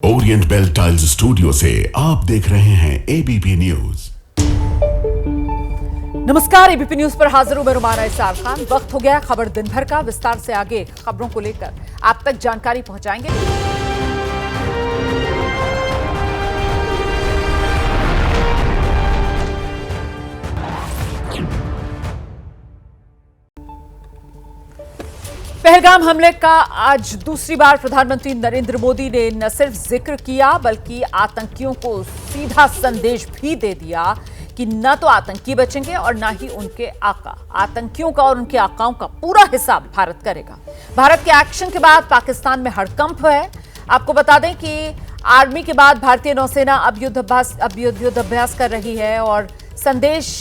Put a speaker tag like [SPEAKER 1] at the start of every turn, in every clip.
[SPEAKER 1] Orient bell tiles studio से आप देख रहे हैं एबीपी न्यूज।
[SPEAKER 2] नमस्कार, एबीपी न्यूज पर हाजिर हूं मैं रुमाना इसार खान। वक्त हो गया खबर दिन भर का। विस्तार से आगे खबरों को लेकर आप तक जानकारी पहुंचाएंगे। पहलगाम हमले का आज दूसरी बार प्रधानमंत्री नरेंद्र मोदी ने न सिर्फ जिक्र किया बल्कि आतंकियों को सीधा संदेश भी दे दिया कि न तो आतंकी बचेंगे और न ही उनके आका। आतंकियों का और उनके आकाओं का पूरा हिसाब भारत करेगा। भारत के एक्शन के बाद पाकिस्तान में हड़कंप है। आपको बता दें कि आर्मी के बाद भारतीय नौसेना अब युद्धाभ्यास कर रही है और संदेश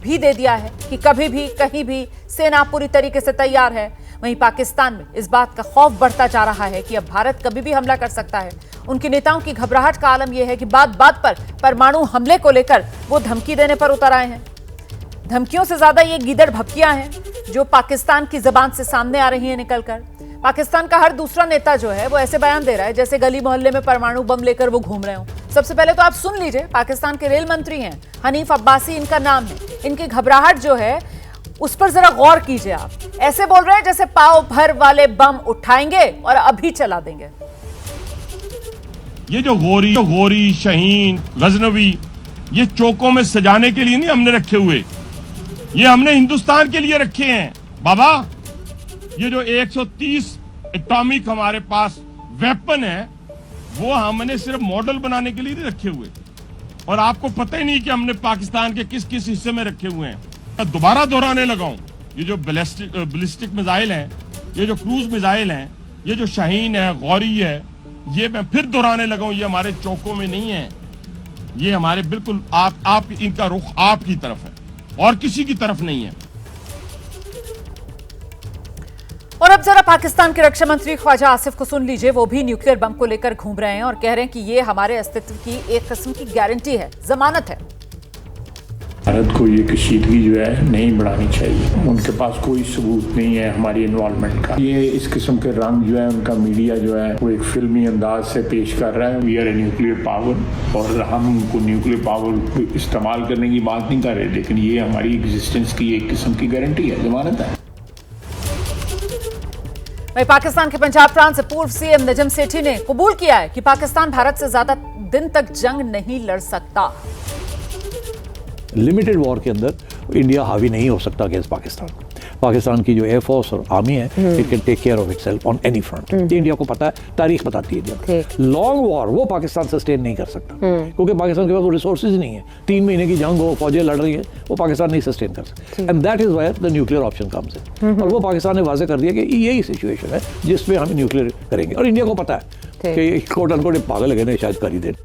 [SPEAKER 2] भी दे दिया है कि कभी भी कहीं भी सेना पूरी तरीके से तैयार है। वहीं पाकिस्तान में इस बात का खौफ बढ़ता जा रहा है कि अब भारत कभी भी हमला कर सकता है। उनके नेताओं की घबराहट का आलम यह है कि बात बात पर परमाणु हमले को लेकर वो धमकी देने पर उतर आए हैं। धमकियों से ज्यादा ये गीदड़ भपकियां हैं जो पाकिस्तान की जबान से सामने आ रही हैं निकलकर। पाकिस्तान का हर दूसरा नेता जो है वो ऐसे बयान दे रहा है जैसे गली मोहल्ले में परमाणु बम लेकर वो घूम रहे हो। सबसे पहले तो आप सुन लीजिए, पाकिस्तान के रेल मंत्री हैं हनीफ अब्बासी, इनका नाम है। इनकी घबराहट जो है उस पर जरा गौर कीजिए। आप ऐसे बोल रहे हैं जैसे पाव भर वाले बम उठाएंगे और अभी चला देंगे।
[SPEAKER 3] ये जो गोरी शहीन गजनवी ये चौकों में सजाने के लिए नहीं हमने रखे हुए, ये हमने हिंदुस्तान के लिए रखे हैं बाबा। ये जो 130 एटॉमिक हमारे पास वेपन है वो हमने सिर्फ मॉडल बनाने के लिए नहीं रखे हुए, और आपको पता ही नहीं कि हमने पाकिस्तान के किस किस हिस्से में रखे हुए हैं। दोबारा दोहराने लगाऊं, ये जो बैलिस्टिक मिसाइल हैं, ये जो क्रूज मिसाइल हैं, ये जो शाहीन है, गौरी है, ये मैं फिर दोहराने लगाऊं, ये हमारे चौकों में नहीं है। ये हमारे बिल्कुल आप इनका रुख आपकी तरफ है और किसी की तरफ नहीं है।
[SPEAKER 2] और अब जरा पाकिस्तान के रक्षा मंत्री ख्वाजा आसिफ को सुन लीजिए। वो भी न्यूक्लियर बम को लेकर घूम रहे हैं और कह रहे हैं कि ये हमारे अस्तित्व की एक किस्म की गारंटी है, जमानत है।
[SPEAKER 4] भारत को ये कशीदगी जो है नहीं बढ़ानी चाहिए। उनके पास कोई सबूत नहीं है हमारी इन्वॉल्वमेंट का। ये इस किस्म के रंग जो है उनका मीडिया जो है वो एक फिल्मी अंदाज से पेश कर रहा है। We are a nuclear power और हम उनको न्यूक्लियर पावर को इस्तेमाल करने की बात नहीं कर रहे, लेकिन ये हमारी एग्जिस्टेंस की एक किस्म की गारंटी है, जमानत है।
[SPEAKER 2] वहीं पाकिस्तान के पंजाब प्रांत से पूर्व सीएम नजम सेठी ने कबूल किया है कि पाकिस्तान भारत से ज्यादा दिन तक जंग नहीं लड़ सकता।
[SPEAKER 5] लिमिटेड वॉर के अंदर इंडिया हावी नहीं हो सकता अगेंस्ट पाकिस्तान। पाकिस्तान की जो एयरफोर्स और आर्मी है it can take care of itself on any front. India को पता है, तारीख बताती है। लॉन्ग वॉर वो पाकिस्तान सस्टेन नहीं कर सकता क्योंकि पाकिस्तान के पास वो रिसोर्सेज नहीं है। 3 महीने की जंग हो, फौजें लड़ रही है, वो पाकिस्तान नहीं सस्टेन कर सकता। And that is where the nuclear option comes in. और वो पाकिस्तान ने वाजे कर दिया कि यही सिचुएशन है जिसमें हम न्यूक्लियर करेंगे। और इंडिया को पता है कि कोट अनकोट पागल है शायद कर ही दे।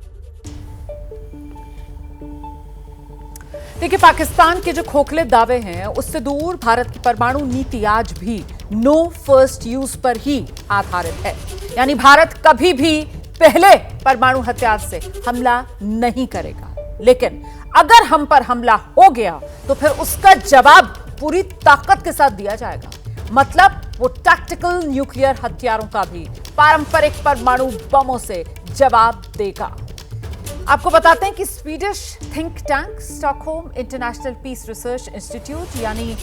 [SPEAKER 2] देखिए, पाकिस्तान के जो खोखले दावे हैं उससे दूर भारत की परमाणु नीति आज भी नो फर्स्ट यूज पर ही आधारित है। यानी भारत कभी भी पहले परमाणु हथियार से हमला नहीं करेगा, लेकिन अगर हम पर हमला हो गया तो फिर उसका जवाब पूरी ताकत के साथ दिया जाएगा। मतलब वो टैक्टिकल न्यूक्लियर हथियारों का भी पारंपरिक परमाणु बमों से जवाब देगा। आपको बताते हैं कि Swedish think tank Stockholm International Peace Research Institute यानी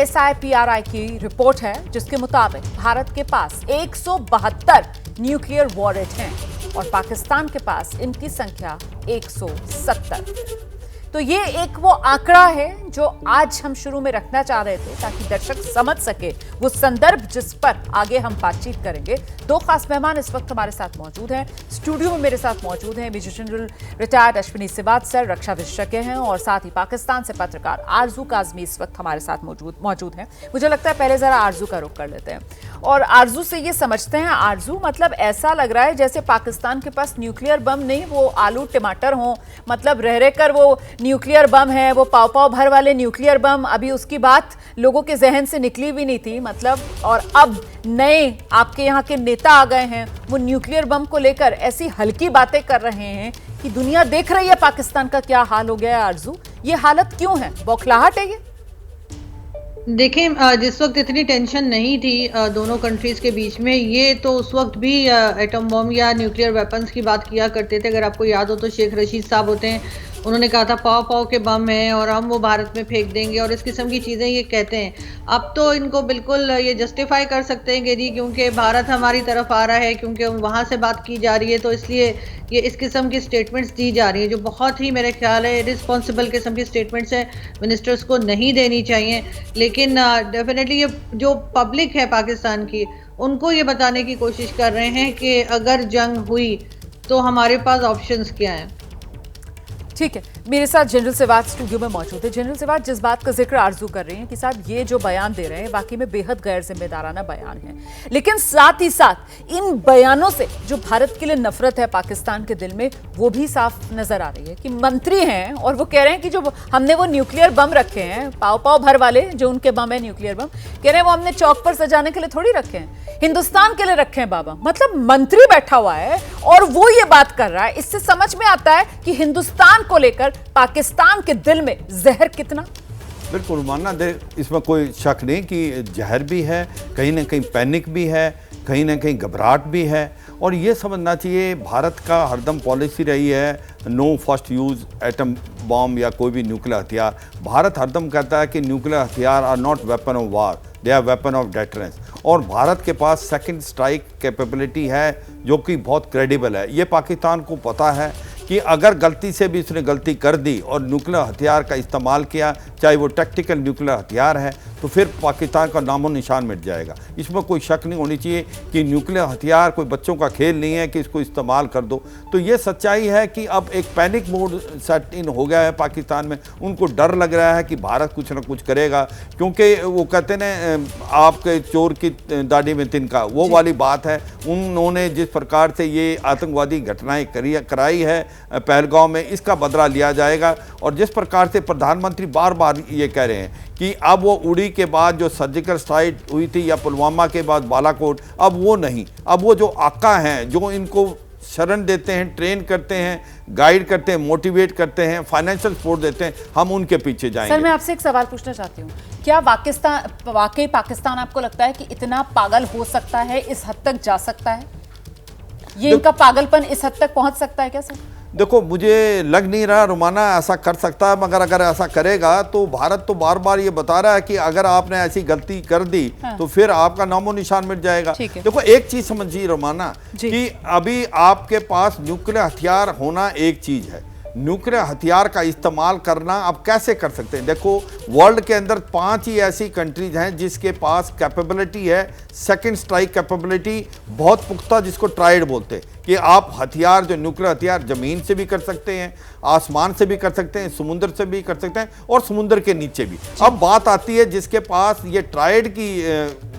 [SPEAKER 2] SIPRI की रिपोर्ट है जिसके मुताबिक भारत के पास 172 न्यूक्लियर वॉरेट हैं और पाकिस्तान के पास इनकी संख्या 170। तो ये एक वो आंकड़ा है जो आज हम शुरू में रखना चाह रहे थे ताकि दर्शक समझ सके वो संदर्भ जिस पर आगे हम बातचीत करेंगे। 2 खास मेहमान इस वक्त हमारे साथ मौजूद हैं। स्टूडियो में मेरे साथ मौजूद हैं major general retired Ashwini Siwat sir, रक्षा विशेषज्ञ हैं, और साथ ही पाकिस्तान से पत्रकार आरजू काजमी इस वक्त हमारे साथ मौजूद हैं। मुझे लगता है पहले जरा आरजू का रुख कर लेते हैं और आरजू से ये समझते हैं। आरजू, मतलब ऐसा लग रहा है जैसे पाकिस्तान के पास न्यूक्लियर बम नहीं, वो आलू टमाटर हों। मतलब रह कर वो न्यूक्लियर बम है, वो पाव भर वाले न्यूक्लियर बम, अभी उसकी बात लोगों के जहन से निकली भी नहीं थी। मतलब और अब नए आपके यहाँ के नेता आ गए हैं, वो न्यूक्लियर बम को लेकर ऐसी हल्की बातें कर रहे हैं कि दुनिया देख रही है पाकिस्तान का क्या हाल हो गया है। आरजू, ये हालत क्यों है? बौखलाहट है ये?
[SPEAKER 6] देखें, जिस वक्त इतनी टेंशन नहीं थी दोनों कंट्रीज के बीच में, ये तो उस वक्त भी एटम बम या न्यूक्लियर वेपन्स की बात किया करते थे। अगर आपको याद हो तो शेख रशीद साहब होते हैं, उन्होंने कहा था पाव पाव के बम हैं और हम वो भारत में फेंक देंगे और इस किस्म की चीज़ें ये कहते हैं। अब तो इनको बिल्कुल ये जस्टिफाई कर सकते हैं कि जी क्योंकि भारत हमारी तरफ आ रहा है, क्योंकि वहाँ से बात की जा रही है, तो इसलिए ये इस किस्म की स्टेटमेंट्स दी जा रही हैं, जो बहुत ही मेरे ख्याल है रिस्पॉन्सिबल किस्म की स्टेटमेंट्स हैं, मिनिस्टर्स को नहीं देनी चाहिए। लेकिन डेफिनेटली ये जो पब्लिक है पाकिस्तान की, उनको ये बताने की कोशिश कर रहे हैं कि अगर जंग हुई तो हमारे पास ऑप्शंस क्या हैं।
[SPEAKER 2] ठीक है, मेरे साथ जनरल सिवात स्टूडियो में मौजूद है। जनरल सिवात, जिस बात का जिक्र आरजू कर रहे हैं कि साहब ये जो बयान दे रहे हैं वाकई में बेहद गैर जिम्मेदाराना बयान है, लेकिन साथ ही साथ इन बयानों से जो भारत के लिए नफरत है पाकिस्तान के दिल में, वो भी साफ नजर आ रही है कि मंत्री हैं और वो कह रहे हैं कि जो हमने वो न्यूक्लियर बम रखे हैं, पाव पाव भर वाले जो उनके बम है न्यूक्लियर बम, कह रहे हैं वो हमने चौक पर सजाने के लिए थोड़ी रखे हैं, हिंदुस्तान के लिए रखे हैं बाबा। मतलब मंत्री बैठा हुआ है और वो ये बात कर रहा है। इससे समझ में आता है कि हिंदुस्तान को लेकर पाकिस्तान के दिल में जहर कितना।
[SPEAKER 7] बिल्कुल मानना दे, इसमें कोई शक नहीं कि जहर भी है, कहीं ना कहीं पैनिक भी है, कहीं ना कहीं घबराहट भी है। और ये समझना चाहिए भारत का हरदम पॉलिसी रही है no first use atom bomb या कोई भी न्यूक्लियर हथियार। भारत हरदम कहता है कि न्यूक्लियर हथियार are not weapon of war, they are weapon of deterrence. और भारत के पास सेकंड स्ट्राइक कैपेबिलिटी है जो कि बहुत क्रेडिबल है। ये पाकिस्तान को पता है कि अगर गलती से भी उसने गलती कर दी और न्यूक्लियर हथियार का इस्तेमाल किया, चाहे वो टैक्टिकल न्यूक्लियर हथियार है, तो फिर पाकिस्तान का नामो निशान मिट जाएगा। इसमें कोई शक नहीं होनी चाहिए कि न्यूक्लियर हथियार कोई बच्चों का खेल नहीं है कि इसको इस्तेमाल कर दो। तो ये सच्चाई है कि अब एक पैनिक मोड सेट इन हो गया है पाकिस्तान में। उनको डर लग रहा है कि भारत कुछ ना कुछ करेगा, क्योंकि वो कहते हैं आपके चोर की दाढ़ी में तिनका, वो वाली बात है। उन्होंने जिस प्रकार से ये आतंकवादी घटनाएं कराई है पहलगांव में, इसका बदला लिया जाएगा। और जिस प्रकार से प्रधानमंत्री बार बार ये कह रहे हैं कि अब वो उड़ी के बाद जो सर्जिकल स्ट्राइक हुई थी या पुलवामा के बाद बालाकोट, अब वो नहीं, अब वो जो आका हैं जो इनको शरण देते हैं, ट्रेन करते हैं, गाइड करते हैं, मोटिवेट करते हैं, फाइनेंशियल सपोर्ट देते हैं, हम उनके पीछे जाएंगे।
[SPEAKER 2] सर, मैं आपसे एक सवाल पूछना चाहती हूँ, क्या वाकई पाकिस्तान आपको लगता है कि इतना पागल हो सकता है, इस हद तक जा सकता है, ये इनका पागलपन इस हद तक पहुंच सकता है क्या सर?
[SPEAKER 7] देखो, मुझे लग नहीं रहा रुमाना ऐसा कर सकता है, मगर अगर ऐसा करेगा तो भारत तो बार बार ये बता रहा है कि अगर आपने ऐसी गलती कर दी तो फिर आपका नामो निशान मिट जाएगा। देखो, एक चीज समझिए रुमाना कि अभी आपके पास न्यूक्लियर हथियार होना एक चीज है, न्यूक्लियर हथियार का इस्तेमाल करना आप कैसे कर सकते हैं। देखो, वर्ल्ड के अंदर 5 ही ऐसी कंट्रीज हैं जिसके पास कैपेबिलिटी है, सेकंड स्ट्राइक कैपेबिलिटी बहुत पुख्ता, जिसको ट्राइड बोलते हैं, कि आप हथियार जो न्यूक्लियर हथियार ज़मीन से भी कर सकते हैं, आसमान से भी कर सकते हैं, समुद्र से भी कर सकते हैं और समुद्र के नीचे भी। अब बात आती है जिसके पास ये ट्राइड की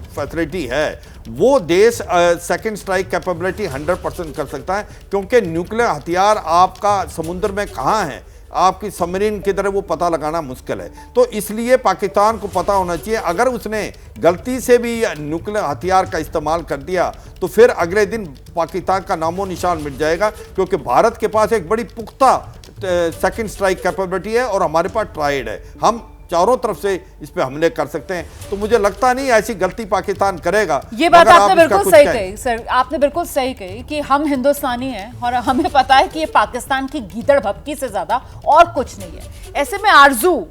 [SPEAKER 7] फैसिलिटी है, वो देश सेकंड स्ट्राइक कैपेबिलिटी 100% कर सकता है, क्योंकि न्यूक्लियर हथियार आपका समुद्र में कहाँ है, आपकी सबमरीन की तरह वो पता लगाना मुश्किल है। तो इसलिए पाकिस्तान को पता होना चाहिए, अगर उसने गलती से भी न्यूक्लियर हथियार का इस्तेमाल कर दिया तो फिर अगले दिन पाकिस्तान का नामो निशान मिट जाएगा, क्योंकि भारत के पास एक बड़ी पुख्ता सेकंड स्ट्राइक कैपेबिलिटी है और हमारे पास ट्राइड है, हम चारों तरफ से इस पे हमले कर सकते हैं। तो मुझे लगता नहीं ऐसी गलती पाकिस्तान करेगा।
[SPEAKER 2] ये बात आपने बिल्कुल सही कही सर, आपने बिल्कुल सही कही कि हम हिंदुस्तानी हैं और हमें पता है कि ये पाकिस्तान की गीदड़ भपकी से ज्यादा और कुछ नहीं है। ऐसे में आरजू,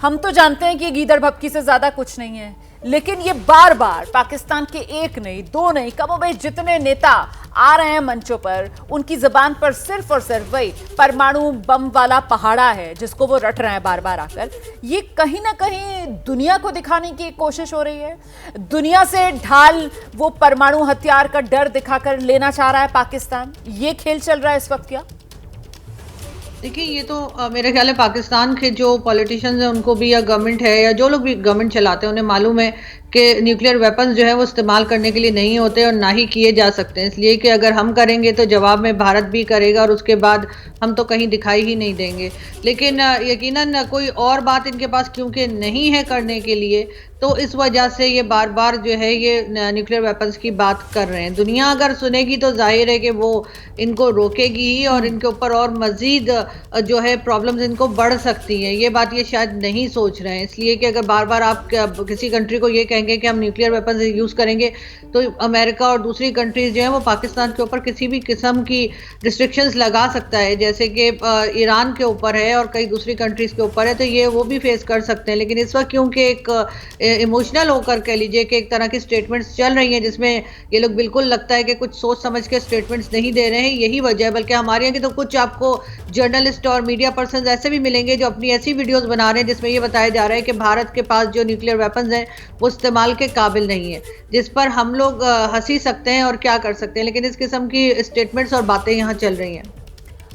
[SPEAKER 2] हम तो जानते हैं कि ये गीदड़ भपकी से ज्यादा कुछ नहीं है, लेकिन ये बार बार पाकिस्तान के एक नहीं, दो नहीं, कमोबेश जितने नेता आ रहे हैं मंचों पर, उनकी जुबान पर सिर्फ और सिर्फ वही परमाणु बम वाला पहाड़ा है जिसको वो रट रहे हैं बार बार आकर। ये कहीं ना कहीं दुनिया को दिखाने की कोशिश हो रही है, दुनिया से ढाल वो परमाणु हथियार का डर दिखाकर लेना चाह रहा है पाकिस्तान। ये खेल चल रहा है इस वक्त क्या?
[SPEAKER 6] देखिए, ये तो मेरे ख्याल है पाकिस्तान के जो पॉलिटिशियंस हैं उनको भी, या गवर्नमेंट है या जो लोग भी गवर्नमेंट चलाते हैं, उन्हें मालूम है के न्यूक्लियर वेपन्स जो है वो इस्तेमाल करने के लिए नहीं होते और ना ही किए जा सकते हैं, इसलिए कि अगर हम करेंगे तो जवाब में भारत भी करेगा और उसके बाद हम तो कहीं दिखाई ही नहीं देंगे। लेकिन यकीनन कोई और बात इनके पास क्योंकि नहीं है करने के लिए, तो इस वजह से ये बार बार जो है ये न्यूक्लियर वेपन्स की बात कर रहे हैं। दुनिया अगर सुनेगी तो जाहिर है कि वो इनको रोकेगी ही और इनके ऊपर और मजीद जो है प्रॉब्लम्स इनको बढ़ सकती हैं। ये बात ये शायद नहीं सोच रहे हैं, इसलिए कि अगर बार बार आप किसी कंट्री को ये कहेंगे कि हम न्यूक्लियर वेपन्स यूज़ करेंगे तो अमेरिका और दूसरी कंट्रीज जो है वो पाकिस्तान के ऊपर किसी भी किस्म की रिस्ट्रिक्शंस लगा सकता है, जैसे कि ईरान के ऊपर है और कई दूसरी कंट्रीज के ऊपर है, तो ये वो भी फेस कर सकते हैं। लेकिन इस वक्त क्योंकि एक इमोशनल होकर कह लीजिए कि एक तरह की स्टेटमेंट्स चल रही हैं जिसमें ये लोग बिल्कुल लगता है कि कुछ सोच समझ के स्टेटमेंट्स नहीं दे रहे हैं, यही वजह है। बल्कि हमारे यहाँ की तो कुछ आपको जर्नलिस्ट और मीडिया पर्सन ऐसे भी मिलेंगे जो अपनी ऐसी वीडियोस बना रहे हैं जिसमें ये बताया जा रहा है कि भारत के पास जो न्यूक्लियर वेपन्स हैं वो इस्तेमाल के काबिल नहीं है, जिस पर हम लोग हंसी सकते हैं और क्या कर सकते हैं। लेकिन इस किस्म की स्टेटमेंट्स और बातें यहाँ चल रही हैं।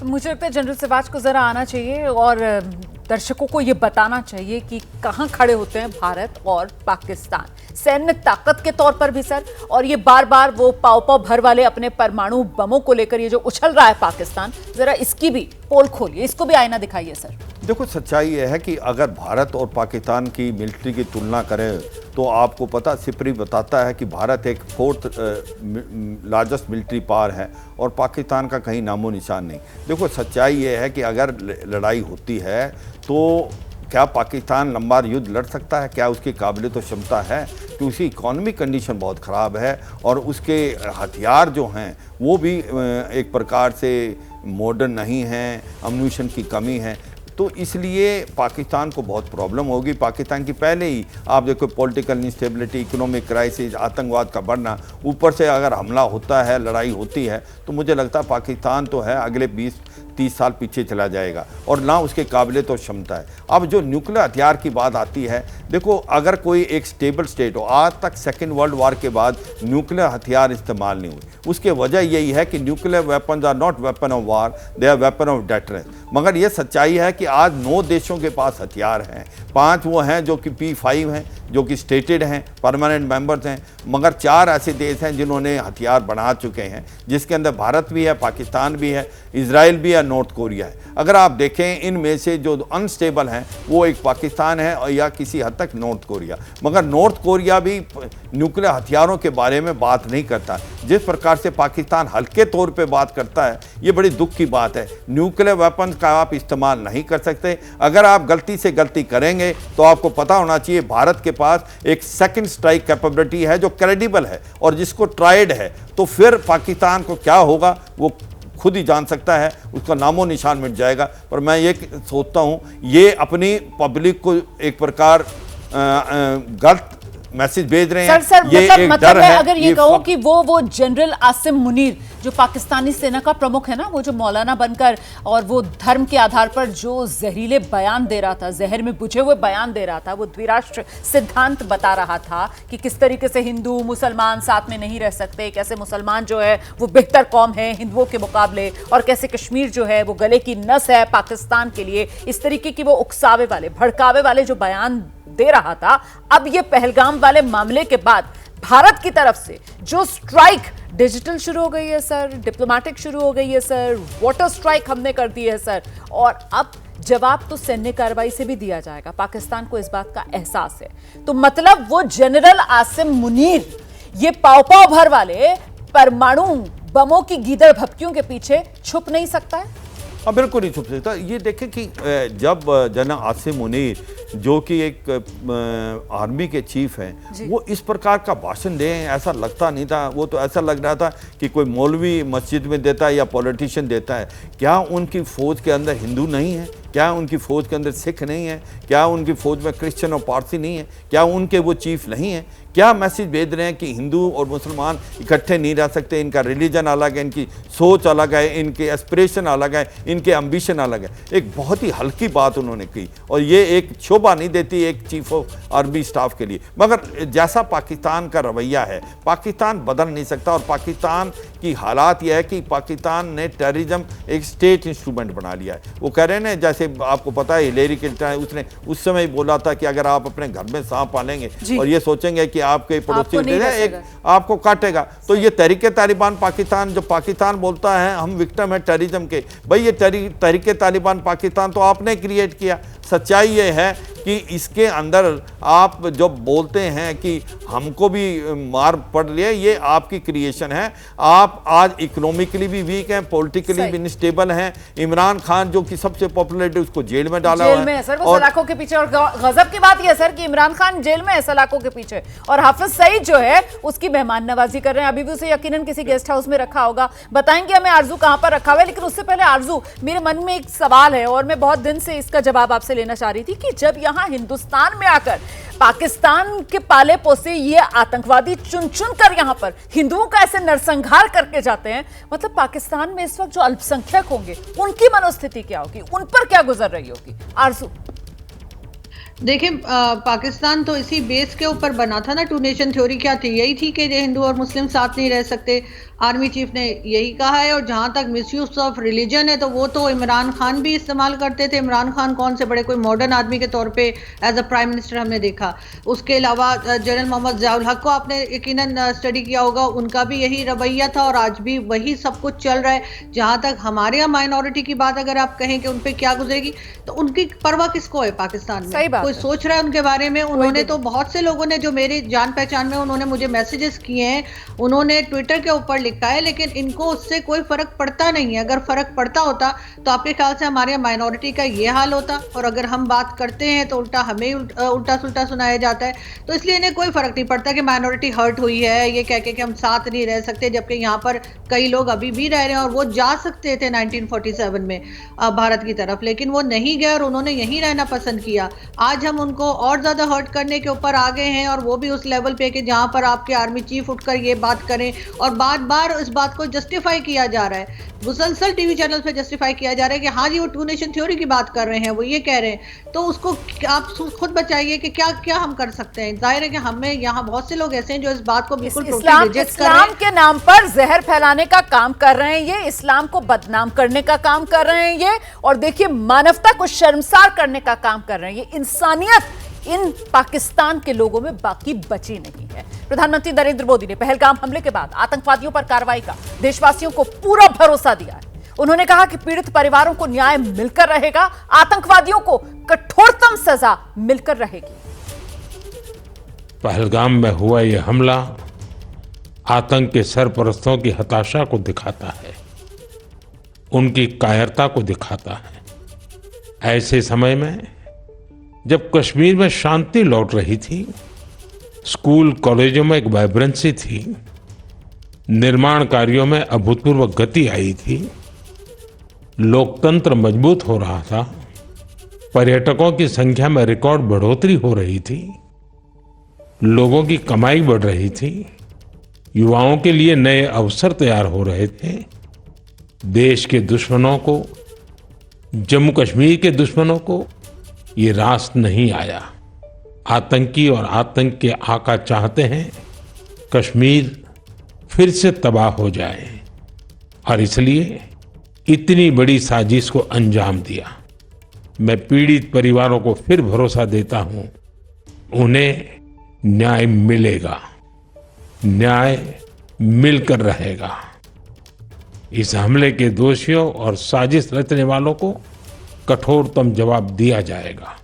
[SPEAKER 2] मुझे लगता है जनरल सिवाज को ज़रा आना चाहिए और दर्शकों को ये बताना चाहिए कि कहाँ खड़े होते हैं भारत और पाकिस्तान सैन्य ताकत के तौर पर भी सर, और ये बार बार वो पाव पाव भर वाले अपने परमाणु बमों को लेकर ये जो उछल रहा है पाकिस्तान, जरा इसकी भी पोल खोलिए, इसको भी आईना दिखाइए सर।
[SPEAKER 7] देखो सच्चाई यह है कि अगर भारत और पाकिस्तान की मिलिट्री की तुलना करें तो आपको पता, सिपरी बताता है कि भारत एक 4th लार्जेस्ट मिलिट्री पावर है और पाकिस्तान का कहीं नामो निशान नहीं। देखो सच्चाई ये है कि अगर लड़ाई होती है तो क्या पाकिस्तान लंबा युद्ध लड़ सकता है? क्या उसकी काबिलियत और क्षमता है? कि उसकी इकॉनमिक कंडीशन बहुत ख़राब है और उसके हथियार जो हैं वो भी एक प्रकार से मॉडर्न नहीं हैं, अम्यूनिशन की कमी है। तो इसलिए पाकिस्तान को बहुत प्रॉब्लम होगी। पाकिस्तान की पहले ही आप देखो पॉलिटिकल इंस्टेबिलिटी, इकोनॉमिक क्राइसिस, आतंकवाद का बढ़ना, ऊपर से अगर हमला होता है, लड़ाई होती है, तो मुझे लगता है पाकिस्तान तो है अगले 20-30 साल पीछे चला जाएगा और ना उसके काबिलियत और क्षमता है। अब जो न्यूक्लियर हथियार की बात आती है, देखो अगर कोई एक स्टेबल स्टेट हो, आज तक 2nd वर्ल्ड वॉर के बाद न्यूक्लियर हथियार इस्तेमाल नहीं हुए। उसके वजह यही है कि nuclear weapons are not weapon of war, they are weapon of deterrence. मगर ये सच्चाई है कि आज 9 देशों के पास हथियार हैं, 5 वो हैं जो कि P5 हैं, जो कि स्टेटेड हैं, परमानेंट मेंबर्स हैं, मगर 4 ऐसे देश हैं जिन्होंने हथियार बना चुके हैं, जिसके अंदर भारत भी है, पाकिस्तान भी है, इजराइल भी है, नॉर्थ कोरिया है। अगर आप देखें इनमें से जो अनस्टेबल हैं वो एक पाकिस्तान है या किसी हद तक नॉर्थ कोरिया, मगर नॉर्थ कोरिया भी न्यूक्लियर हथियारों के बारे में बात नहीं करता। जिस प्रकार से पाकिस्तान हल्के तौर पे बात करता है, ये बड़ी दुख की बात है। न्यूक्लियर वेपन का आप इस्तेमाल नहीं कर सकते। अगर आप गलती से गलती करेंगे तो आपको पता होना चाहिए भारत के पास एक 2nd स्ट्राइक कैपेबिलिटी है जो क्रेडिबल है और जिसको ट्राइड है। तो फिर पाकिस्तान को क्या होगा वो खुद ही जान सकता है, उसका नामो निशान मिट जाएगा। पर मैं ये सोचता हूँ ये अपनी पब्लिक को एक प्रकार गलत मैसेज भेज रहे हैं।
[SPEAKER 2] सर
[SPEAKER 7] ये
[SPEAKER 2] मतलब,
[SPEAKER 7] एक
[SPEAKER 2] मतलब
[SPEAKER 7] डर है।
[SPEAKER 2] अगर ये कहो कि वो जनरल आसिम मुनीर जो पाकिस्तानी सेना का प्रमुख है ना, वो जो मौलाना बनकर और वो धर्म के आधार पर जो जहरीले बयान दे रहा था, जहर में बुझे हुए बयान दे रहा था, वो द्विराष्ट्र सिद्धांत बता रहा था कि किस तरीके से हिंदू मुसलमान साथ में नहीं रह सकते, कैसे मुसलमान जो है वो बेहतर कौम है हिंदुओं के मुकाबले, और कैसे कश्मीर जो है वो गले की नस है पाकिस्तान के लिए। इस तरीके की वो उकसावे वाले, भड़कावे वाले जो बयान दे रहा था, अब ये पहलगाम वाले मामले के बाद भारत की तरफ से जो स्ट्राइक डिजिटल शुरू हो गई है सर, डिप्लोमेटिक शुरू हो गई है सर, वाटर स्ट्राइक हमने कर दी है सर, और अब जवाब तो सैन्य कार्रवाई से भी दिया जाएगा। पाकिस्तान को इस बात का एहसास है। तो मतलब वो जनरल आसिम मुनीर ये पाव पाव भर वाले परमाणु बमों की गीदड़ भपकियों के पीछे छुप नहीं सकता है।
[SPEAKER 7] हाँ बिल्कुल नहीं छुप सकता। ये देखें कि जब जनरल आसिम मुनीर जो कि एक आर्मी के चीफ हैं, वो इस प्रकार का भाषण दें ऐसा लगता नहीं था। वो तो ऐसा लग रहा था कि कोई मौलवी मस्जिद में देता है या पॉलिटिशियन देता है। क्या उनकी फौज के अंदर हिंदू नहीं है? क्या उनकी फ़ौज के अंदर सिख नहीं है? क्या उनकी फ़ौज में क्रिश्चियन और पारसी नहीं है? क्या उनके वो चीफ नहीं है? क्या मैसेज भेज रहे हैं कि हिंदू और मुसलमान इकट्ठे नहीं रह सकते, इनका रिलीजन अलग है, इनकी सोच अलग है, इनके एस्पिरेशन अलग है, इनके एम्बिशन अलग है। एक बहुत ही हल्की बात उन्होंने की और ये एक शोभा नहीं देती एक चीफ ऑफ आर्मी स्टाफ के लिए। मगर जैसा पाकिस्तान का रवैया है, पाकिस्तान बदल नहीं सकता और पाकिस्तान कि हालात यह है कि पाकिस्तान ने टेररिज्म एक स्टेट इंस्ट्रूमेंट बना लिया है। वो कह रहे हैं ना, जैसे आपको पता है हिलेरी क्लिंटन उसने उस समय बोला था कि अगर आप अपने घर में सांप पालेंगे और ये सोचेंगे कि आपके पड़ोसी एक आपको काटेगा, तो ये तहरीके तालिबान पाकिस्तान, जो पाकिस्तान बोलता है हम विक्टिम है टेररिज्म के, भाई ये तहरीके तालिबान पाकिस्तान तो आपने क्रिएट किया। सच्चाई ये है कि इसके अंदर आप जो बोलते हैं कि हमको भी मार पड़ रही है, ये आपकी क्रिएशन है। आप आज इकोनॉमिकली भी वीक हैं, पॉलिटिकली भी अनस्टेबल हैं। इमरान खान जो कि सबसे पॉपुलर है उसको जेल में डाला हुआ है
[SPEAKER 2] सर, वो सलाखों के पीछे। और गजब की बात यह सर कि इमरान खान जेल में है सलाखों के पीछे, और हाफिज सईद जो है उसकी मेहमान नवाजी कर रहे हैं। अभी भी उसे यकीनन किसी गेस्ट हाउस में रखा होगा, बताएंगे हमें आरजू कहां पर रखा हुआ है। लेकिन उससे पहले आरजू, मेरे मन में एक सवाल है और मैं बहुत दिन से इसका जवाब आपसे लेना चाह रही थी कि जब यहां हिंदुस्तान में आकर पाकिस्तान के पाले पोसे ये आतंकवादी चुन चुन कर यहां पर हिंदुओं का ऐसे नरसंहार करके जाते हैं, मतलब पाकिस्तान में इस वक्त जो अल्पसंख्यक होंगे उनकी मनोस्थिति क्या होगी, उन पर क्या गुजर रही होगी? आरजू,
[SPEAKER 6] देखिए, पाकिस्तान तो इसी बेस के ऊपर बना था ना। 2 नेशन थ्योरी क्या थी? यही थी कि हिंदू और मुस्लिम साथ नहीं रह सकते। आर्मी चीफ ने यही कहा है। और जहां तक मिसयूज ऑफ रिलीजन है तो वो तो इमरान खान भी इस्तेमाल करते थे। इमरान खान कौन से बड़े कोई मॉडर्न आदमी के तौर पे एज अ प्राइम मिनिस्टर हमने देखा। उसके अलावा जनरल मोहम्मद ज़ियाउल हक को आपने यकीनन स्टडी किया होगा, उनका भी यही रवैया था और आज भी वही सब कुछ चल रहा है। जहां तक हमारे यहाँ माइनॉरिटी की बात अगर आप कहें कि उन पर क्या गुजरेगी, तो उनकी परवाह किसको है पाकिस्तान में? कोई सोच रहा है उनके बारे में? उन्होंने तो बहुत से लोगों ने जो मेरी जान पहचान में उन्होंने मुझे मैसेजेस किए हैं, उन्होंने ट्विटर के ऊपर लिखा है, लेकिन इनको उससे कोई फर्क पड़ता नहीं है। अगर फर्क पड़ता होता तो आपके ख्याल से हमारे माइनॉरिटी का ये हाल होता? और अगर हम बात करते हैं तो उल्टा हमें उल्टा सुल्टा सुनाया जाता है। तो इसलिए इन्हें कोई फर्क नहीं पड़ता कि माइनॉरिटी हर्ट हुई है ये कह के कि हम साथ नहीं रह सकते, जबकि यहाँ पर कई लोग अभी भी रह रहे हैं और वो जा सकते थे 1947 में भारत की तरफ, लेकिन वो नहीं गए और उन्होंने यहीं रहना पसंद किया। आज हम उनको और ज्यादा हर्ट करने के ऊपर आ गए हैं और वो भी उस लेवल पे कि जहां पर आपके आर्मी चीफ उठकर ये बात करें और बार बार इस बात को जस्टिफाई किया जा रहा है, मुसलसल टीवी चैनल पे जस्टिफाई किया जा रहा है कि हाँ जी वो 2 नेशन थ्योरी की बात कर रहे हैं, वो ये कह रहे हैं। तो उसको आप खुद बताइए कि क्या क्या हम कर सकते हैं। जाहिर है कि हमें यहाँ बहुत से लोग ऐसे हैं जो इस बात को बिल्कुल
[SPEAKER 2] इस्लाम के नाम पर जहर फैलाने का काम कर रहे हैं, ये इस्लाम को बदनाम करने का काम कर रहे हैं ये, और देखिए मानवता को शर्मसार करने का काम कर रहे हैं ये। इंसानियत इन पाकिस्तान के लोगों में बाकी बची नहीं है। प्रधानमंत्री नरेंद्र मोदी ने पहलगाम हमले के बाद आतंकवादियों पर कार्रवाई का देशवासियों को पूरा भरोसा दिया है। उन्होंने कहा कि पीड़ित परिवारों को न्याय मिलकर रहेगा, आतंकवादियों को कठोरतम सजा मिलकर रहेगी।
[SPEAKER 8] पहलगाम में हुआ यह हमला आतंक के सरपरस्तों की हताशा को दिखाता है, उनकी कायरता को दिखाता है। ऐसे समय में जब कश्मीर में शांति लौट रही थी, स्कूल कॉलेजों में एक वाइब्रेंसी थी, निर्माण कार्यों में अभूतपूर्व गति आई थी, लोकतंत्र मजबूत हो रहा था, पर्यटकों की संख्या में रिकॉर्ड बढ़ोतरी हो रही थी, लोगों की कमाई बढ़ रही थी, युवाओं के लिए नए अवसर तैयार हो रहे थे, देश के दुश्मनों को, जम्मू कश्मीर के दुश्मनों को ये रास नहीं आया। आतंकी और आतंक के आका चाहते हैं कश्मीर फिर से तबाह हो जाए और इसलिए इतनी बड़ी साजिश को अंजाम दिया। मैं पीड़ित परिवारों को फिर भरोसा देता हूं, उन्हें न्याय मिलेगा, न्याय मिलकर रहेगा। इस हमले के दोषियों और साजिश रचने वालों को कठोरतम जवाब दिया जाएगा।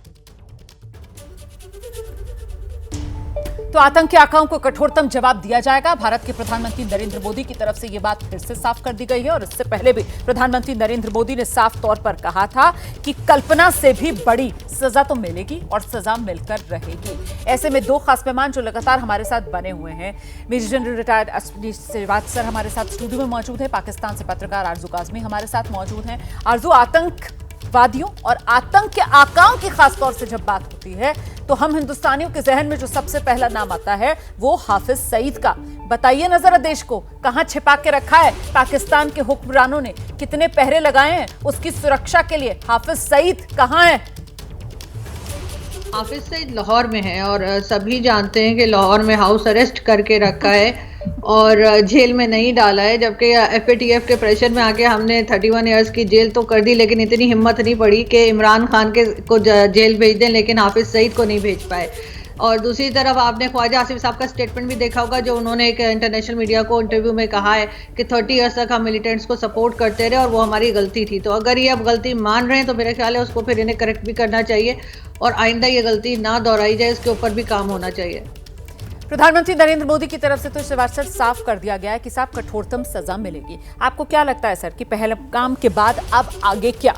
[SPEAKER 2] तो आतंक के आकाओं को कठोरतम जवाब दिया जाएगा। भारत के प्रधानमंत्री नरेंद्र मोदी की तरफ से यह बात फिर से साफ कर दी गई है और इससे पहले भी प्रधानमंत्री नरेंद्र मोदी ने साफ तौर पर कहा था कि कल्पना से भी बड़ी सजा तो मिलेगी और सजा मिलकर रहेगी। ऐसे में 2 खास मेहमान जो लगातार हमारे साथ बने हुए हैं, major general retired Ashwini Shrivastava हमारे साथ स्टूडियो में मौजूद है, पाकिस्तान से पत्रकार आरजू काज़मी हमारे साथ मौजूद हैं। आरजू, आतंकवादियों और आतंक के आकाओं की खासतौर से जब बात होती है तो हम हिंदुस्तानियों के जहन में जो सबसे पहला नाम आता है वो हाफिज सईद का। बताइए नजर देश को, कहां छिपा के रखा है पाकिस्तान के हुक्मरानों ने, कितने पहरे लगाए हैं उसकी सुरक्षा के लिए? हाफिज सईद कहां है?
[SPEAKER 6] हाफिज सईद लाहौर में है और सभी जानते हैं कि लाहौर में हाउस अरेस्ट करके रखा है और जेल में नहीं डाला है, जबकि FATF के प्रेशर में आके हमने 31 इयर्स की जेल तो कर दी, लेकिन इतनी हिम्मत नहीं पड़ी कि इमरान खान को जेल भेज दें, लेकिन हाफिज सईद को नहीं भेज पाए। और दूसरी तरफ आपने ख्वाजा आसिफ साहब का स्टेटमेंट भी देखा होगा, जो उन्होंने एक इंटरनेशनल मीडिया को इंटरव्यू में कहा है कि 30 इयर्स तक हम मिलिटेंट्स को सपोर्ट करते रहे और वो हमारी गलती थी। तो अगर ये अब गलती मान रहे हैं तो मेरा ख्याल है उसको फिर इन्हें करेक्ट भी करना चाहिए और आइंदा ये गलती ना दोहराई जाए, इसके ऊपर भी काम होना चाहिए।
[SPEAKER 2] प्रधानमंत्री नरेंद्र मोदी की तरफ से तो सवाल साफ कर दिया गया है कि साहब कठोरतम सजा मिलेगी। आपको क्या लगता है सर कि पहलगाम के बाद अब आगे क्या?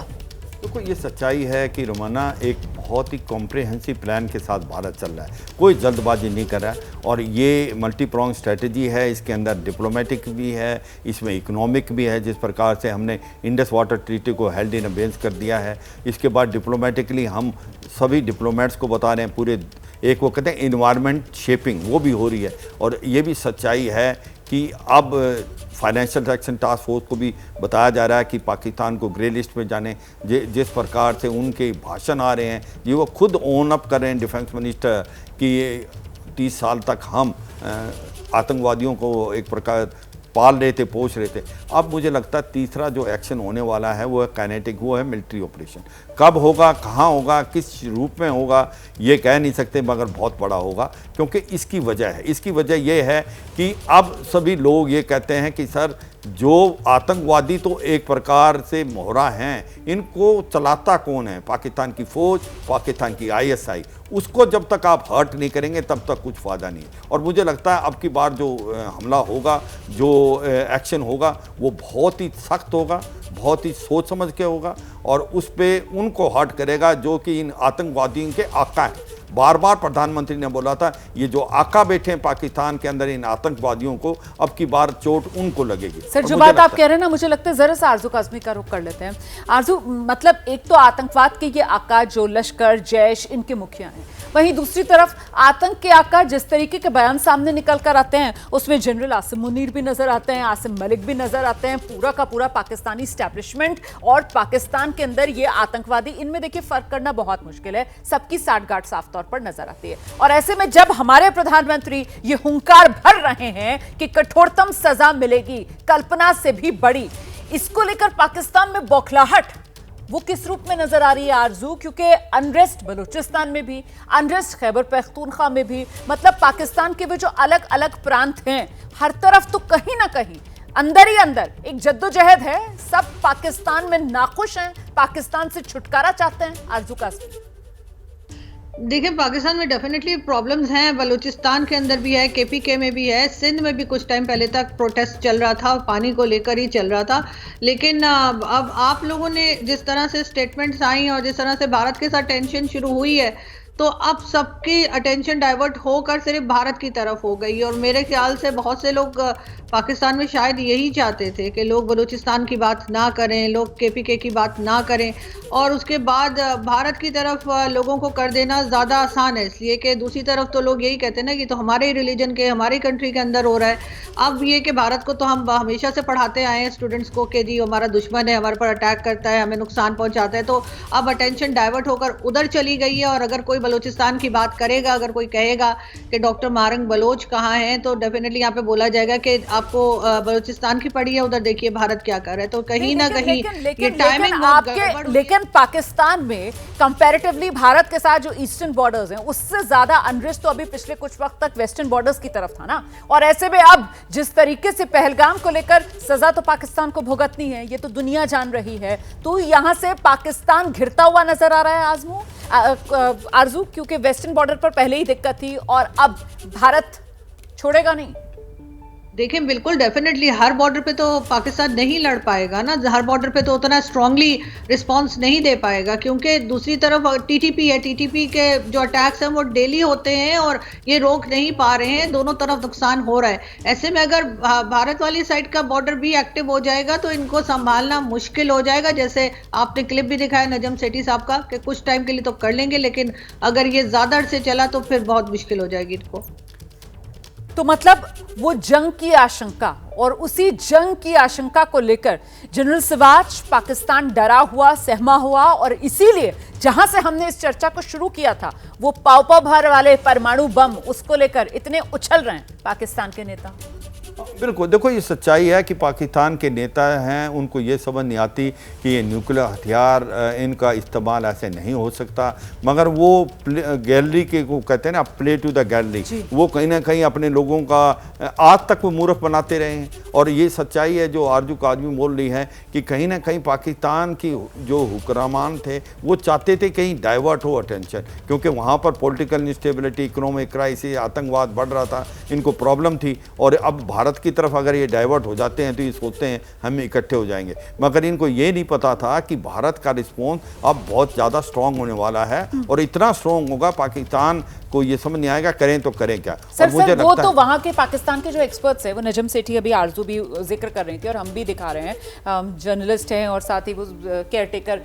[SPEAKER 7] देखो, ये सच्चाई है कि रोमाना एक बहुत ही कॉम्प्रिहेंसिव प्लान के साथ भारत चल रहा है, कोई जल्दबाजी नहीं कर रहा है। और ये मल्टी प्रोंग स्ट्रेटजी है, इसके अंदर डिप्लोमेटिक भी है, इसमें इकोनॉमिक भी है। जिस प्रकार से हमने इंडस वाटर ट्रीटी को हेल्ड इन अबेंस कर दिया है, इसके बाद डिप्लोमेटिकली हम सभी डिप्लोमेट्स को बता रहे हैं, पूरे एक वो कहते हैं इन्वायरमेंट शेपिंग, वो भी हो रही है। और ये भी सच्चाई है कि अब फाइनेंशियल एक्शन टास्क फोर्स को भी बताया जा रहा है कि पाकिस्तान को ग्रे लिस्ट में जाने। जिस प्रकार से उनके भाषण आ रहे हैं, ये वो खुद ओन अप कर रहे हैं डिफेंस मिनिस्टर कि 30 साल तक हम आतंकवादियों को एक प्रकार पाल रहे थे, पोष रहे थे। अब मुझे लगता है तीसरा जो एक्शन होने वाला है वो है काइनेटिक, वो है मिलिट्री ऑपरेशन। कब होगा, कहाँ होगा, किस रूप में होगा, ये कह नहीं सकते, मगर बहुत बड़ा होगा। क्योंकि इसकी वजह ये है कि अब सभी लोग ये कहते हैं कि सर जो आतंकवादी तो एक प्रकार से मोहरा हैं, इनको चलाता कौन है? पाकिस्तान की फ़ौज, पाकिस्तान की ISI। उसको जब तक आप हर्ट नहीं करेंगे तब तक कुछ फ़ायदा नहीं है। और मुझे लगता है अब की बार जो हमला होगा, जो एक्शन होगा, वो बहुत ही सख्त होगा, बहुत ही सोच समझ के होगा और उस पर उनको हर्ट करेगा जो कि इन आतंकवादियों के आका हैं। बार बार प्रधानमंत्री ने बोला था ये जो आका बैठे हैं पाकिस्तान के अंदर इन आतंकवादियों को, अब की बार चोट उनको लगेगी।
[SPEAKER 2] सर, जो बात आप कह रहे हैं ना, मुझे लगता है जरा सा आरजू काज़मी का रुख कर लेते हैं। आरजू, मतलब एक तो आतंकवाद के ये आका जो लश्कर, जैश, इनके मुखिया हैं, वहीं दूसरी तरफ आतंक के आका जिस तरीके के बयान सामने निकल कर आते हैं, उसमें जनरल आसिम मुनीर भी नजर आते हैं, आसिम मलिक भी नजर आते हैं, पूरा का पूरा पाकिस्तानी स्टैब्लिशमेंट और पाकिस्तान के अंदर ये आतंकवादी, इनमें देखिए फर्क करना बहुत मुश्किल है, सबकी साठगांठ साफ तौर पर नजर आती है। और ऐसे में जब हमारे प्रधानमंत्री ये हुंकार भर रहे हैं कि कठोरतम सजा मिलेगी, कल्पना से भी बड़ी, इसको लेकर पाकिस्तान में बौखलाहट वो किस रूप में नजर आ रही है आरजू? क्योंकि अनरेस्ट बलूचिस्तान में भी, अनरेस्ट खैबर पख्तूनख्वा में भी, मतलब पाकिस्तान के वो जो अलग अलग प्रांत हैं, हर तरफ तो कहीं ना कहीं अंदर ही अंदर एक जद्दोजहद है। सब पाकिस्तान में नाखुश हैं, पाकिस्तान से छुटकारा चाहते हैं। आरजू काज़मी,
[SPEAKER 6] देखिए, पाकिस्तान में डेफिनेटली प्रॉब्लम्स हैं, बलूचिस्तान के अंदर भी है, KPK में भी है, सिंध में भी कुछ टाइम पहले तक प्रोटेस्ट चल रहा था, पानी को लेकर ही चल रहा था। लेकिन अब आप लोगों ने जिस तरह से स्टेटमेंट्स आई और जिस तरह से भारत के साथ टेंशन शुरू हुई है, तो अब सबकी अटेंशन डाइवर्ट होकर सिर्फ भारत की तरफ हो गई। और मेरे ख्याल से बहुत से लोग पाकिस्तान में शायद यही चाहते थे कि लोग बलूचिस्तान की बात ना करें, लोग KPK की बात ना करें, और उसके बाद भारत की तरफ लोगों को कर देना ज़्यादा आसान है, इसलिए कि दूसरी तरफ तो लोग यही कहते हैं ना कि तो हमारे ही रिलीजन के, हमारी कंट्री के अंदर हो रहा है। अब ये कि भारत को तो हम हमेशा से पढ़ाते आए हैं स्टूडेंट्स को कि जी हमारा दुश्मन है, हमारे पर अटैक करता है, हमें नुकसान पहुँचाता है, तो अब अटेंशन डाइवर्ट होकर उधर चली गई है। और अगर कोई बलूचिस्तान की बात करेगा, अगर कोई कहेगा कि डॉक्टर मारंग बलोच कहाँ हैं, तो डेफिनेटली यहाँ पे बोला जाएगा कि आपको बलूचिस्तान की पड़ी है, उधर देखिए भारत क्या कर रहा है। तो कहीं ना कहीं ये टाइमिंग आपके,
[SPEAKER 2] लेकिन पाकिस्तान में कंपैरेटिवली भारत के साथ जो ईस्टर्न बॉर्डर्स हैं, उससे ज्यादा अनरेस्ट तो अभी पिछले कुछ वक्त तक वेस्टर्न बॉर्डर्स की तरफ था ना। और ऐसे में अब जिस तरीके से पहलगाम को लेकर सजा तो पाकिस्तान को भुगतनी है, ये तो दुनिया जान रही है। तो यहां से पाकिस्तान घिरता हुआ नजर आ रहा है आरजू, क्योंकि वेस्टर्न बॉर्डर पर पहले ही दिक्कत थी और अब भारत छोड़ेगा नहीं।
[SPEAKER 6] देखिए, बिल्कुल डेफिनेटली हर बॉर्डर पे तो पाकिस्तान नहीं लड़ पाएगा ना, हर बॉर्डर पे तो उतना स्ट्रांगली रिस्पांस नहीं दे पाएगा, क्योंकि दूसरी तरफ TTP है, TTP के जो अटैक्स हैं वो डेली होते हैं और ये रोक नहीं पा रहे हैं, दोनों तरफ नुकसान हो रहा है। ऐसे में अगर भारत वाली साइड का बॉर्डर भी एक्टिव हो जाएगा तो इनको संभालना मुश्किल हो जाएगा। जैसे आपने क्लिप भी दिखाया नजम सेठी साहब का कि कुछ टाइम के लिए तो कर लेंगे, लेकिन अगर ये ज्यादा अरसे चला तो फिर बहुत मुश्किल हो जाएगी इनको।
[SPEAKER 2] तो मतलब वो जंग की आशंका, और उसी जंग की आशंका को लेकर जनरल सिवाच पाकिस्तान डरा हुआ, सहमा हुआ, और इसीलिए जहां से हमने इस चर्चा को शुरू किया था, वो पाव पाव भर वाले परमाणु बम, उसको लेकर इतने उछल रहे हैं पाकिस्तान के नेता।
[SPEAKER 7] बिल्कुल, देखो ये सच्चाई है कि पाकिस्तान के नेता हैं, उनको ये समझ नहीं आती कि ये न्यूक्लियर हथियार इनका इस्तेमाल ऐसे नहीं हो सकता, मगर वो गैलरी के को कहते हैं ना, प्ले टू द गैलरी, वो कहीं ना कहीं अपने लोगों का आज तक वो मूर्ख बनाते रहे हैं। और ये सच्चाई है जो आरजू काजमी बोल रही है कि कहीं ना कहीं पाकिस्तान की जो हुक्मरान थे वो चाहते थे कहीं डाइवर्ट हो अटेंशन, क्योंकि वहाँ पर पॉलिटिकल इंस्टेबिलिटी, इकोनॉमिक क्राइसिस, आतंकवाद बढ़ रहा था, इनको प्रॉब्लम थी। और अब भारत की तरफ अगर ये डाइवर्ट हो जाते हैं तो ये सोचते हैं हम इकट्ठे हो जाएंगे, मगर इनको ये नहीं पता था कि भारत का रिस्पॉन्स अब बहुत ज़्यादा स्ट्रॉन्ग होने वाला है और इतना स्ट्रॉन्ग होगा पाकिस्तान को ये समझ नहीं आएगा करें तो करें क्या।
[SPEAKER 2] सर,
[SPEAKER 7] और मुझे
[SPEAKER 2] वो तो वहाँ के पाकिस्तान के जो एक्सपर्ट्स हैं, वो नजम सेठी अभी आरजू भी जिक्र कर रही थी और हम भी दिखा रहे हैं, जर्नलिस्ट हैं और साथ ही वो केयरटेकर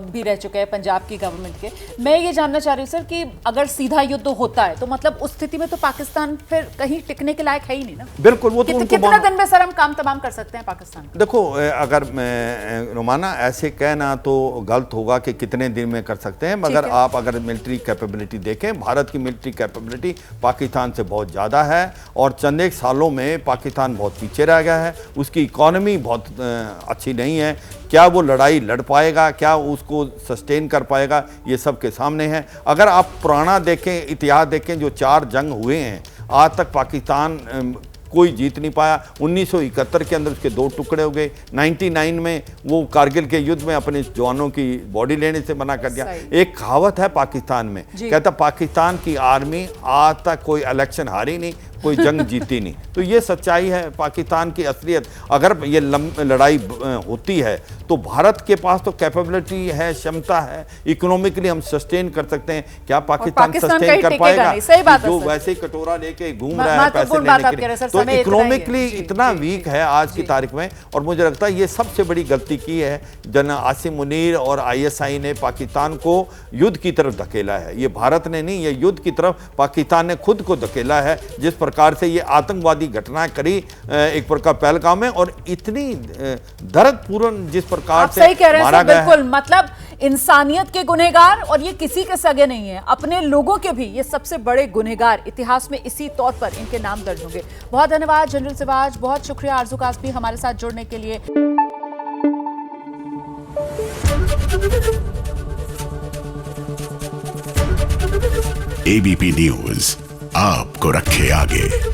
[SPEAKER 2] भी रह चुके हैं पंजाब की गवर्नमेंट के। मैं ये जानना चाह रही हूँ सर कि अगर सीधा युद्ध होता है तो मतलब उस स्थिति में तो पाकिस्तान फिर कहीं टिकने के लायक है ही नहीं ना।
[SPEAKER 7] बिल्कुल, वो तो
[SPEAKER 2] कितना दिन में सर हम काम तमाम कर सकते हैं पाकिस्तान?
[SPEAKER 7] देखो, अगर रोमाना ऐसे कहना तो गलत होगा कि कितने दिन में कर सकते हैं, मगर आप अगर मिलिट्री कैपेबिलिटी देखें, भारत की मिलिट्री कैपेबिलिटी पाकिस्तान से बहुत ज़्यादा है और चंद एक सालों में पाकिस्तान बहुत पीछे रह गया है, उसकी इकॉनमी बहुत अच्छी नहीं है। क्या वो लड़ाई लड़ पाएगा, क्या उसको सस्टेन कर पाएगा, ये सब के सामने है। अगर आप पुराना देखें, इतिहास देखें, जो 4 जंग हुए हैं आज तक पाकिस्तान कोई जीत नहीं पाया। 1971 के अंदर उसके 2 टुकड़े हो गए, 99 में वो कारगिल के युद्ध में अपने जवानों की बॉडी लेने से मना कर दिया। एक कहावत है पाकिस्तान में, कहता पाकिस्तान की आर्मी आज तक कोई इलेक्शन हारी नहीं, कोई जंग जीती नहीं। तो ये सच्चाई है पाकिस्तान की असलियत। अगर ये लड़ाई होती है तो भारत के पास तो कैपेबिलिटी है, क्षमता है, इकोनॉमिकली हम सस्टेन कर सकते हैं। क्या पाकिस्तान सस्टेन कर पाएगा? जो वैसे ही कटोरा लेके घूम रहा है पैसे लेने के लिए, तो इकोनॉमिकली इतना वीक है आज की तारीख में। और मुझे लगता है ये सबसे बड़ी गलती की है जनरल आसिम मुनीर और ISI ने, पाकिस्तान को युद्ध की तरफ धकेला है। ये भारत ने नहीं, ये युद्ध की तरफ पाकिस्तान ने खुद को धकेला है। जिस प्रकार से ये आतंकवादी घटनाएं करी एक प्रकार पहलगाम में, और इतनी दर्दपूर्ण जिस प्रकार से मारा गया है।
[SPEAKER 2] बिल्कुल, मतलब इंसानियत के गुनहगार, और ये किसी के सगे नहीं है, अपने लोगों के भी ये सबसे बड़े गुनहगार इतिहास में इसी तौर पर इनके नाम दर्ज होंगे। बहुत धन्यवाद जनरल सिवाज, बहुत शुक्रिया आरजू कासमी हमारे साथ जुड़ने के लिए।
[SPEAKER 1] ABP न्यूज आपको रखे आगे।